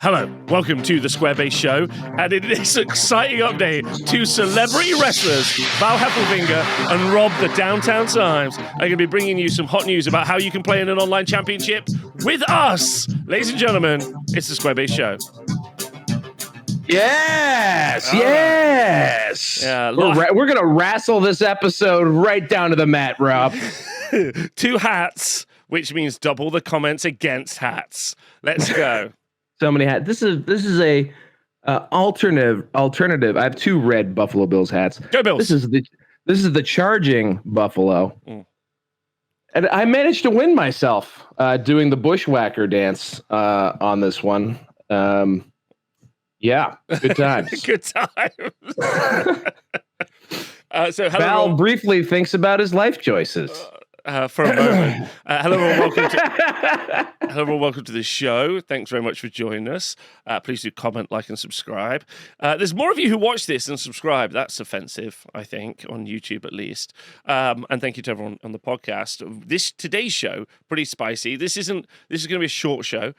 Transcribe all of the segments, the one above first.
Hello, welcome to the Squarebase Show, and in this exciting update, two celebrity wrestlers, Val Heffelfinger and Rob the Downtown Times, are going to be bringing you some hot news about how you can play in an online championship with us. Ladies and gentlemen, it's the Squarebase Show. Yes, yes. Yeah, we're going to wrestle this episode right down to the mat, Rob. Two hats, which means double the comments against hats. Let's go. So many hats. This is a alternative. I have two red Buffalo Bills hats. Go Bills. This is the charging Buffalo. And I managed to win myself doing the bushwhacker dance on this one. Yeah, good times. Good times. So Val briefly thinks about his life choices. For a moment. Hello and welcome to the show. Thanks very much for joining us. Please do comment, like, and subscribe. There's more of you who watch this than subscribe. That's offensive, I think, on YouTube at least. And thank you to everyone on the podcast. Today's show, pretty spicy. This is going to be a short show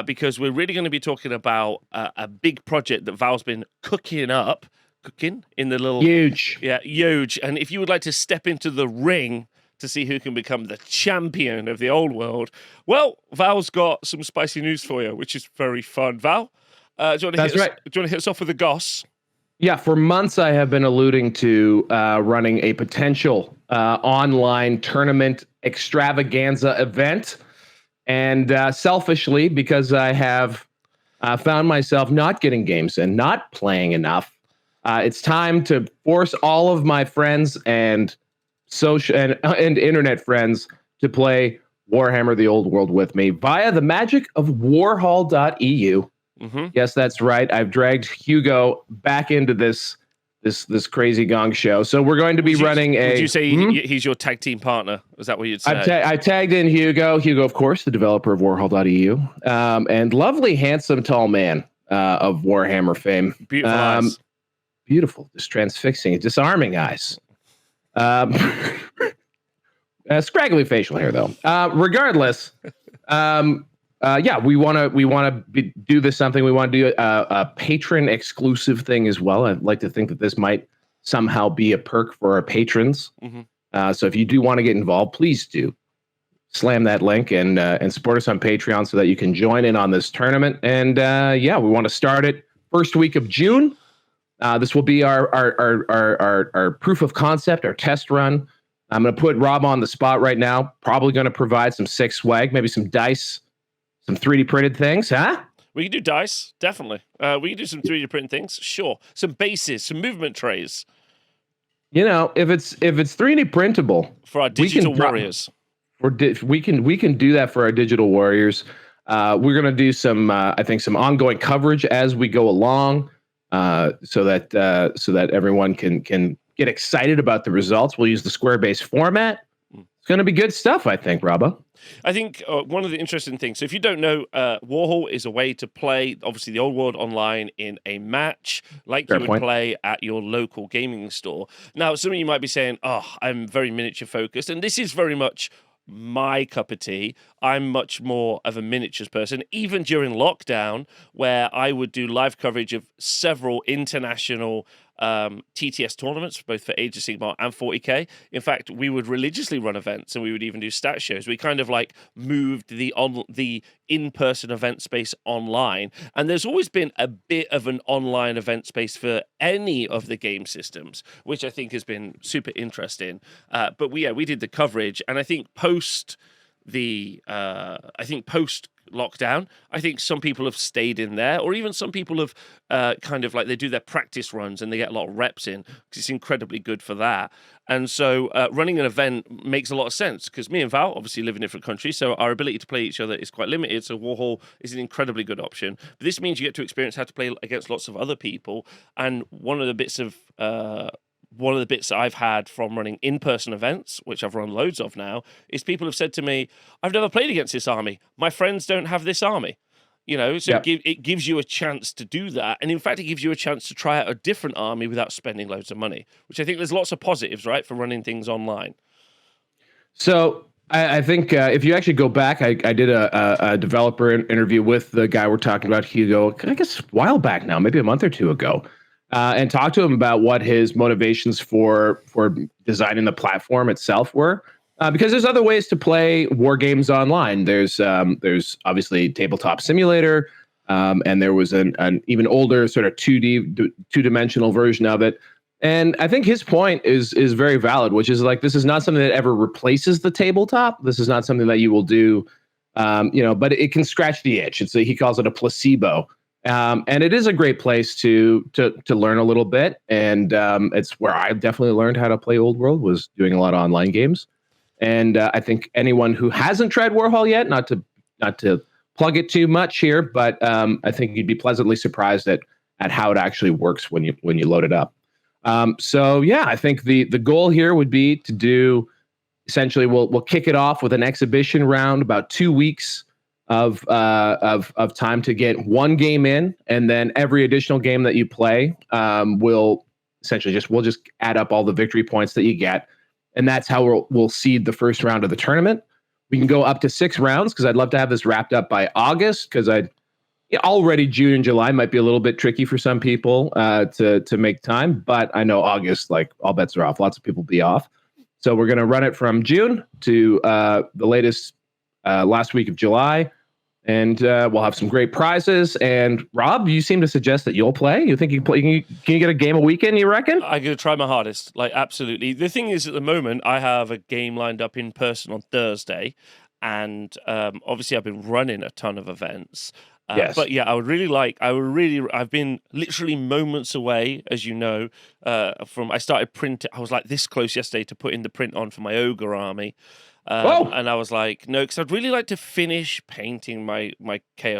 because we're really going to be talking about a big project that Val's been cooking in the little huge. Yeah, huge. And if you would like to step into the ring to see who can become the champion of the old world, well, Val's got some spicy news for you, which is very fun. Val, do you want to hit us off with the goss? Yeah, for months I have been alluding to running a potential online tournament extravaganza event. And selfishly, because I have found myself not getting games and not playing enough, it's time to force all of my friends and social and internet friends to play Warhammer The Old World with me via the magic of warhol.eu. Mm-hmm. Yes, that's right. I've dragged Hugo back into this crazy gong show. So we're going to be running a... Would you say he's your tag team partner? Is that what you'd say? I tagged in Hugo. Hugo, of course, the developer of warhol.eu, and lovely, handsome, tall man of Warhammer fame. Beautiful eyes. Beautiful, just transfixing, disarming eyes. Scraggly facial hair though. Regardless, we want to do this something. We want to do a patron exclusive thing as well. I'd like to think that this might somehow be a perk for our patrons. Mm-hmm. So if you do want to get involved, please do slam that link and support us on Patreon so that you can join in on this tournament. And we want to start it first week of June. This will be our proof of concept, our test run. I'm going to put Rob on the spot right now. Probably going to provide some sick swag, maybe some dice, some 3D printed things, huh? We can do dice, definitely. We can do some 3D printed things, sure. Some bases, some movement trays. You know, if it's 3D printable for our digital warriors, we can do that for our digital warriors. We're going to do some ongoing coverage as we go along. So that everyone can get excited about the results. We'll use the Squarebase format. It's going to be good stuff, I think, Robbo. I think one of the interesting things, so if you don't know, Warhol is a way to play, obviously, the old world online in a match, like you would play at your local gaming store. Now, some of you might be saying, I'm very miniature focused, and this is very much my cup of tea. I'm much more of a miniatures person, even during lockdown, where I would do live coverage of several international TTS tournaments, both for Age of Sigmar and 40k. In fact, we would religiously run events, and we would even do stat shows. We kind of like moved the in-person event space online, and there's always been a bit of an online event space for any of the game systems, which I think has been super interesting. But we did the coverage, and I think post lockdown, I think some people have stayed in there, or even some people have kind of like they do their practice runs and they get a lot of reps in because it's incredibly good for that. And so running an event makes a lot of sense because me and Val obviously live in different countries, so our ability to play each other is quite limited. So Warhol is an incredibly good option. But this means you get to experience how to play against lots of other people. And one of the bits that I've had from running in-person events, which I've run loads of now, is people have said to me, I've never played against this army. My friends don't have this army. You know, so it gives you a chance to do that. And in fact, it gives you a chance to try out a different army without spending loads of money, which I think there's lots of positives, right, for running things online. So I think if you actually go back, I did a developer interview with the guy we're talking about, Hugo, I guess a while back now, maybe a month or two ago, and talked to him about what his motivations for designing the platform itself were. Because there's other ways to play war games online. There's obviously Tabletop Simulator, and there was an even older sort of 2-dimensional version of it. And I think his point is very valid, which is like, this is not something that ever replaces the tabletop. This is not something that you will do, but it can scratch the itch. He calls it a placebo, and it is a great place to learn a little bit. And it's where I definitely learned how to play Old World, was doing a lot of online games. And I think anyone who hasn't tried Warhol yet, not to plug it too much here, but I think you'd be pleasantly surprised at how it actually works when you load it up. So yeah, I think the goal here would be to do, essentially we'll kick it off with an exhibition round, about 2 weeks of time to get one game in, and then every additional game that you play, we'll just add up all the victory points that you get, and that's how we'll seed the first round of the tournament. We can go up to 6 rounds, because I'd love to have this wrapped up by August, because already June and July might be a little bit tricky for some people to make time, but I know August, like, all bets are off. Lots of people will be off. So we're going to run it from June to the latest last week of July, and we'll have some great prizes. And Rob, you seem to suggest that you'll play. You think you can play? Can you get a game a weekend, you reckon? I'm going to try my hardest. Like, absolutely. The thing is, at the moment, I have a game lined up in person on Thursday, and obviously I've been running a ton of events. Yes. But yeah, I've been literally moments away, as you know, I started printing. I was like this close yesterday to putting the print on for my ogre army. And I was like, no, because I'd really like to finish painting my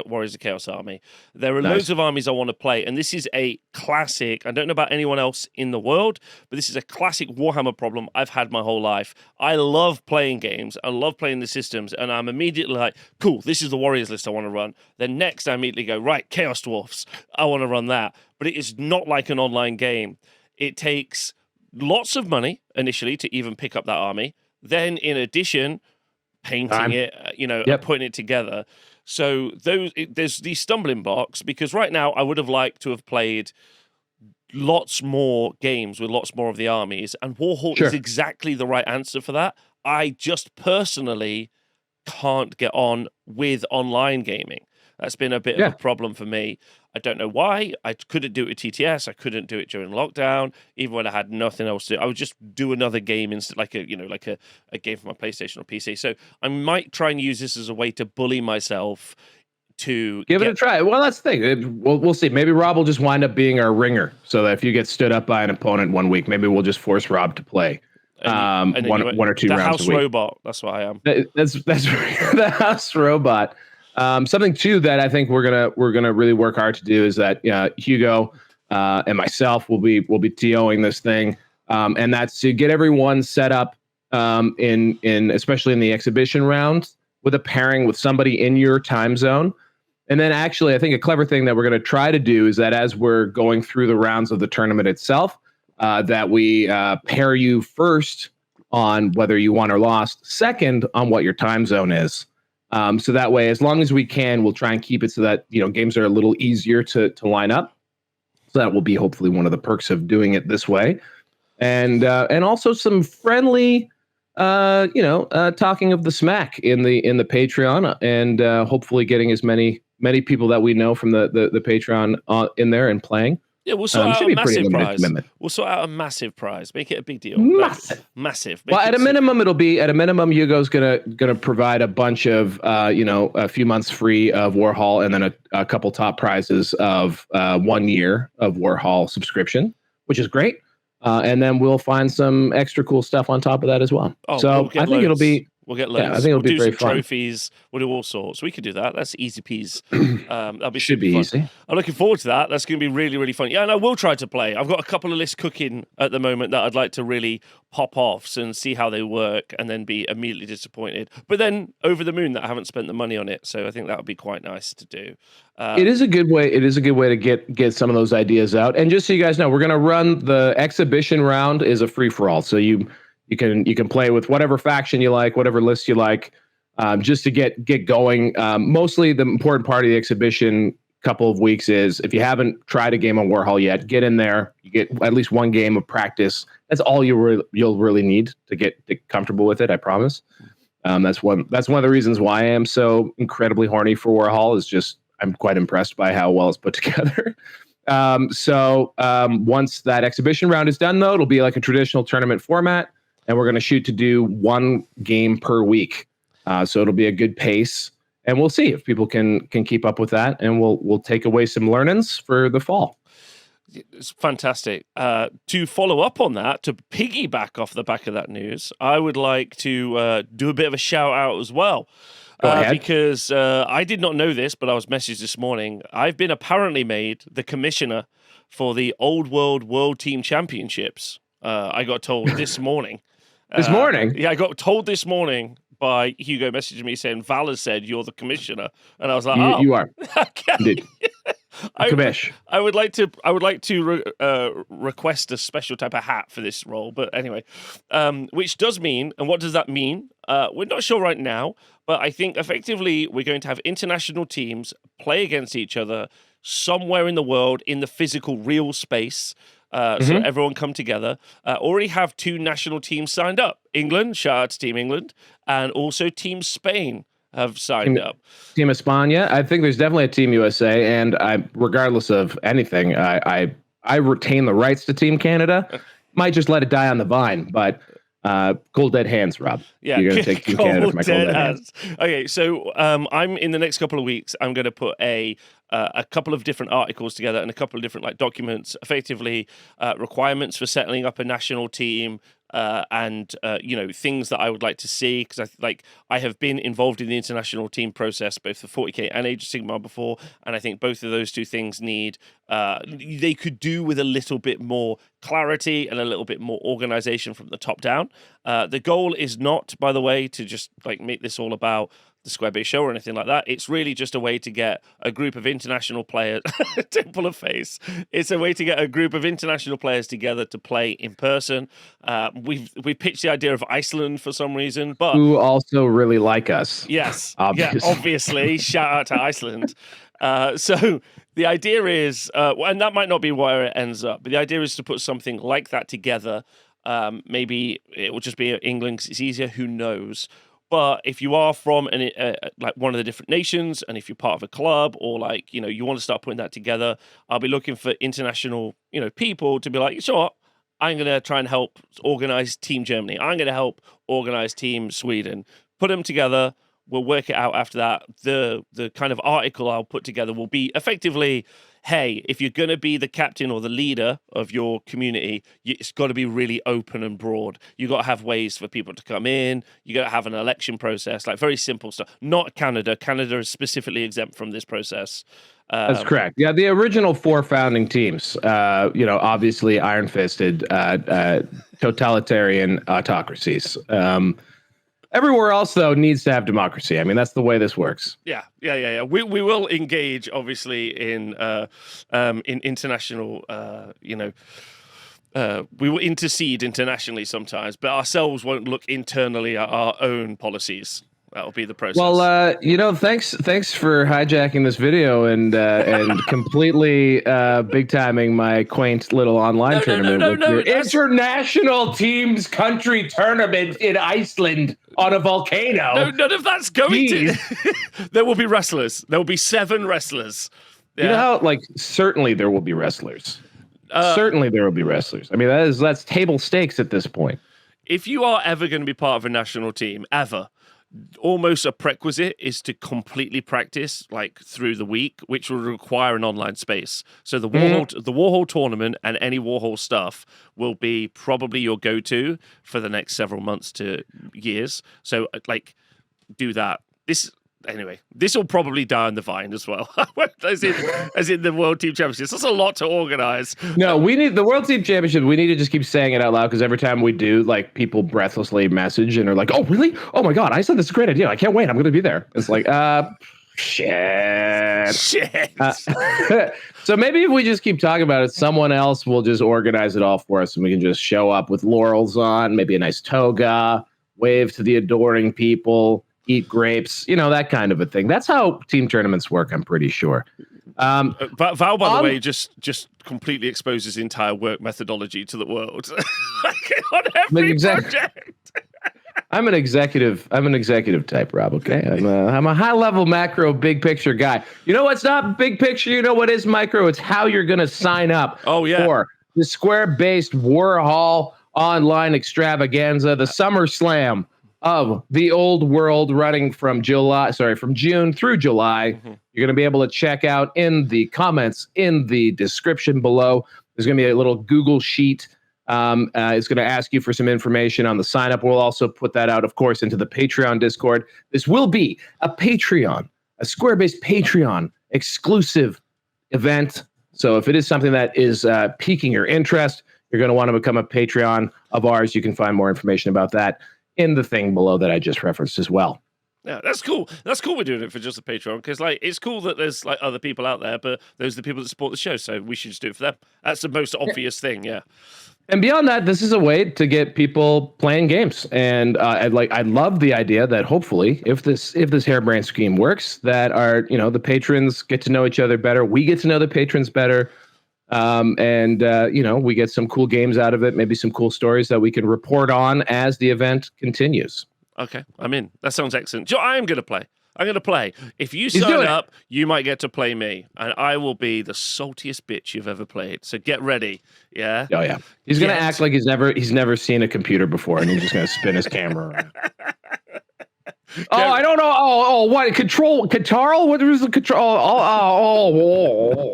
Warriors of Chaos army. There are loads of armies I want to play, and this is a classic. I don't know about anyone else in the world, but this is a classic Warhammer problem I've had my whole life. I love playing games. I love playing the systems, and I'm immediately like, cool, this is the Warriors list I want to run. Then next, I immediately go, right, Chaos Dwarfs. I want to run that. But it is not like an online game. It takes lots of money initially to even pick up that army. Then, in addition, painting it, and putting it together. So there's these stumbling blocks, because right now I would have liked to have played lots more games with lots more of the armies, and Warhol is exactly the right answer for that. I just personally can't get on with online gaming. That's been a bit of a problem for me. I don't know why. I couldn't do it at TTS. I couldn't do it during lockdown, even when I had nothing else to do. I would just do another game instead, like a game for my PlayStation or PC. So I might try and use this as a way to bully myself to give it a try. Well, that's the thing. We'll see. Maybe Rob will just wind up being our ringer, so that if you get stood up by an opponent one week, maybe we'll just force Rob to play one or two rounds a week. The house robot. That's what I am. That's the house robot. Something too that I think we're gonna really work hard to do is that Hugo and myself will be TOing this thing, and that's to get everyone set up in especially in the exhibition round with a pairing with somebody in your time zone. And then actually, I think a clever thing that we're going to try to do is that as we're going through the rounds of the tournament itself, that we pair you first on whether you won or lost, second on what your time zone is. So that way, as long as we can, we'll try and keep it so that games are a little easier to line up. So that will be hopefully one of the perks of doing it this way, and also some friendly, talking of the smack in the Patreon, and hopefully getting as many people that we know from the Patreon in there and playing. Yeah, we'll sort out a massive prize. We'll sort out a massive prize. Make it a big deal. Massive. Well, at a minimum, Hugo's gonna provide a bunch of a few months free of Warhol, and then a couple top prizes of 1 year of Warhol subscription, which is great. And then we'll find some extra cool stuff on top of that as well. Oh, so I think it'll be. We'll get loads. Yeah, I think it'll be very fun. Trophies. We'll do all sorts. We could do that. That's easy peas. That'll be Should be fun. easy. I'm looking forward to that. That's going to be really, really fun. Yeah, and I will try to play. I've got a couple of lists cooking at the moment that I'd like to really pop off and see how they work, and then be immediately disappointed. But then over the moon that I haven't spent the money on it. So I think that would be quite nice to do. It is a good way. It is a good way to get some of those ideas out. And just so you guys know, we're going to run the exhibition round is a free for all. So you You can play with whatever faction you like, whatever list you like, just to get going. Mostly the important part of the exhibition couple of weeks is if you haven't tried a game on Warhol yet, get in there. You get at least one game of practice. That's all you'll really need to get comfortable with it. I promise. That's one of the reasons why I am so incredibly horny for Warhol. Is just I'm quite impressed by how well it's put together. Once that exhibition round is done, though, it'll be like a traditional tournament format, and we're going to shoot to do one game per week. So it'll be a good pace. And we'll see if people can keep up with that, and we'll take away some learnings for the fall. It's fantastic. To follow up on that, to piggyback off the back of that news, I would like to do a bit of a shout out as well. Because I did not know this, but I was messaged this morning. I've been apparently made the commissioner for the Old World World Team Championships. I got told this morning. This morning? Yeah, I got told this morning by Hugo messaging me saying, Val has said you're the commissioner. And I was like, you are. Okay. Indeed. I would like to request a special type of hat for this role, but anyway, which does mean, and what does that mean? We're not sure right now, but I think effectively we're going to have international teams play against each other somewhere in the world in the physical real space. So everyone come together. Already have 2 national teams signed up. England, shout out to Team England, and also Team Spain have signed up. Team España. I think there's definitely a Team USA, and regardless of anything, I retain the rights to Team Canada. Might just let it die on the vine, but cold dead hands, Rob. Yeah, you're gonna take Team Canada from my cold dead hands. Okay, so I'm in the next couple of weeks. I'm going to put a couple of different articles together and a couple of different documents, effectively requirements for setting up a national team. And things that I would like to see, because I have been involved in the international team process both for 40k and Age of Sigmar before, and I think both of those two things need they could do with a little bit more clarity and a little bit more organization from the top down. The goal is not, by the way, to just make this all about the Square Base Show or anything like that. It's really just a way to get a group of international players Temple of Face. It's a way to get a group of international players together to play in person. We pitched the idea of Iceland for some reason, but who also really like us. Yes, obviously. Shout out to Iceland. So the idea is, and that might not be where it ends up, but the idea is to put something like that together. Maybe it will just be England 'cause it's easier. Who knows? But if you are from one of the different nations, and if you're part of a club, or you want to start putting that together, I'll be looking for international, people to be like, sure, I'm going to try and help organize Team Germany. I'm going to help organize Team Sweden. Put them together. We'll work it out after that. The kind of article I'll put together will be effectively, hey, if you're going to be the captain or the leader of your community, it's got to be really open and broad. You got to have ways for people to come in. You got to have an election process, very simple stuff. Not Canada. Canada is specifically exempt from this process. That's correct. Yeah, the original 4 founding teams, obviously iron-fisted, totalitarian autocracies. Everywhere else, though, needs to have democracy. I mean, that's the way this works. Yeah. We will engage, obviously, in international, we will intercede internationally sometimes, but ourselves won't look internally at our own policies. That'll be the process. Well, thanks for hijacking this video and completely big timing my quaint little online tournament. No, international teams country tournament in Iceland on a volcano. No, none of that's going to. There will be wrestlers. There will be 7 wrestlers. Yeah. You know how, certainly there will be wrestlers. Certainly there will be wrestlers. I mean, that's table stakes at this point. If you are ever going to be part of a national team, ever, almost a prerequisite is to completely practice through the week, which will require an online space. So the Warhol tournament and any Warhol stuff will be probably your go-to for the next several months to years. So do that. This will probably die on the vine as well. as in the World Team Championships. That's a lot to organize. No, we need the World Team Championship. We need to just keep saying it out loud, because every time we do, people breathlessly message and are like, "Oh, really? Oh my God! I said this is a great idea. I can't wait. I'm going to be there." It's Shit. Shit. So maybe if we just keep talking about it, someone else will just organize it all for us, and we can just show up with laurels on, maybe a nice toga, wave to the adoring people, eat grapes, that kind of a thing. That's how team tournaments work, I'm pretty sure. Val, by the way, just completely exposes the entire work methodology to the world. On every project. I'm an executive type, Rob. Okay, I'm a high level macro, big picture guy. You know what's not big picture? You know what is micro? It's how you're gonna sign up. For the Square-based Warhol online extravaganza, the SummerSlam of the Old World, running from June through July. Mm-hmm. You're gonna be able to check out in the comments in the description below. There's gonna be a little Google sheet. It's going to ask you for some information on the sign up. We'll also put that out, of course, into the Patreon Discord. This will be a Square-based Patreon exclusive event. So if it is something that is piquing your interest, you're going to want to become a Patreon of ours. You can find more information about that in the thing below that I just referenced as well. Yeah, that's cool. That's cool we're doing it for just a Patreon, because it's cool that there's other people out there, but those are the people that support the show, so we should just do it for them. That's the most obvious thing, yeah. And beyond that, this is a way to get people playing games. And I love the idea that hopefully, if this harebrained scheme works, that the patrons get to know each other better. We get to know the patrons better. We get some cool games out of it, maybe some cool stories that we can report on as the event continues. Okay, I'm in. That sounds excellent. Joe, I am going to play. I'm going to play. If you sign up, you might get to play me, and I will be the saltiest bitch you've ever played. So get ready, yeah? Oh, yeah. He's going to act like he's never seen a computer before, and he's just going to spin his camera around. I don't know. Oh, what? Control? Catarl? What was the control?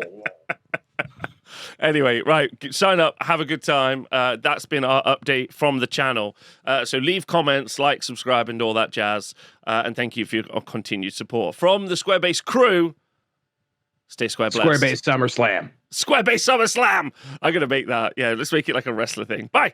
Anyway, right, sign up, have a good time. That's been our update from the channel. So leave comments, like, subscribe, and all that jazz. And thank you for your continued support. From the Square-based crew, stay Square blessed. Square-based SummerSlam. Square-based SummerSlam! I'm going to make that. Yeah, let's make it like a wrestler thing. Bye!